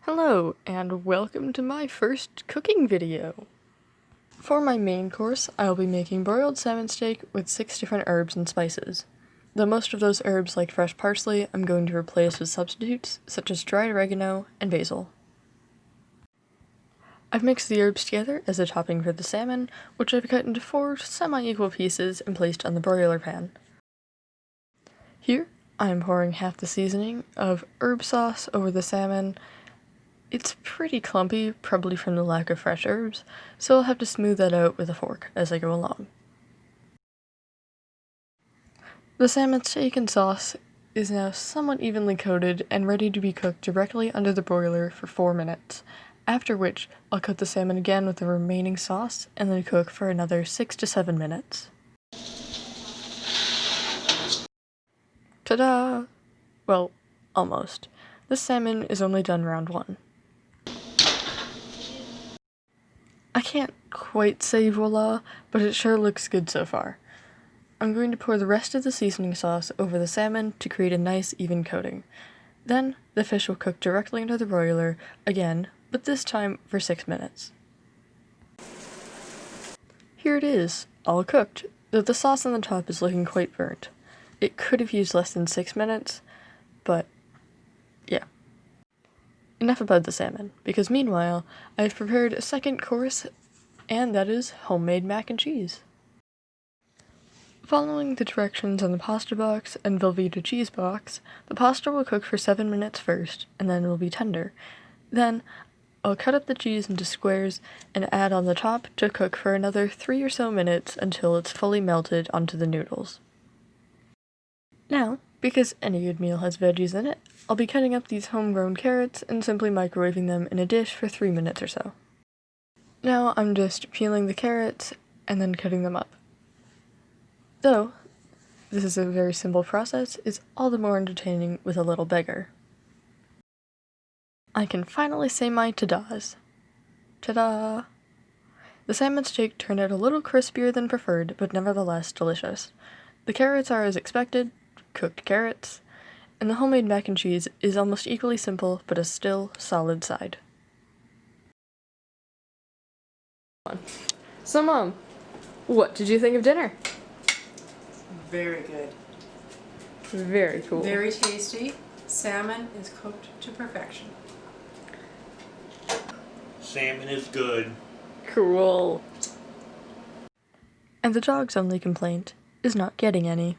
Hello, and welcome to my first cooking video! For my main course, I'll be making broiled salmon steak with 6 different herbs and spices. Though most of those herbs, like fresh parsley, I'm going to replace with substitutes, such as dried oregano and basil. I've mixed the herbs together as a topping for the salmon, which I've cut into 4 semi-equal pieces and placed on the broiler pan. Here, I'm pouring half the seasoning of herb sauce over the salmon. It's pretty clumpy, probably from the lack of fresh herbs, so I'll have to smooth that out with a fork as I go along. The salmon steak and sauce is now somewhat evenly coated and ready to be cooked directly under the broiler for 4 minutes, after which I'll coat the salmon again with the remaining sauce and then cook for another 6 to 7 minutes. Ta-da! Well, almost. This salmon is only done round 1. I can't quite say voila, but it sure looks good so far. I'm going to pour the rest of the seasoning sauce over the salmon to create a nice even coating. Then, the fish will cook directly under the broiler, again, but this time for 6 minutes. Here it is, all cooked, though the sauce on the top is looking quite burnt. It could have used less than 6 minutes, but yeah. Enough about the salmon, because meanwhile, I've prepared a second course, and that is homemade mac and cheese. Following the directions on the pasta box and Velveeta cheese box, the pasta will cook for 7 minutes first, and then it will be tender. Then, I'll cut up the cheese into squares and add on the top to cook for another 3 or so minutes until it's fully melted onto the noodles. Now, because any good meal has veggies in it, I'll be cutting up these homegrown carrots and simply microwaving them in a dish for 3 minutes or so. Now I'm just peeling the carrots and then cutting them up. Though, this is a very simple process, it's all the more entertaining with a little beggar. I can finally say my ta-das. Ta-da! The salmon steak turned out a little crispier than preferred, but nevertheless delicious. The carrots are as expected, cooked carrots, and the homemade mac and cheese is almost equally simple, but a still solid side. So Mom, what did you think of dinner? Very good. Very cool. Very tasty. Salmon is cooked to perfection. Salmon is good. Cool. And the dog's only complaint is not getting any.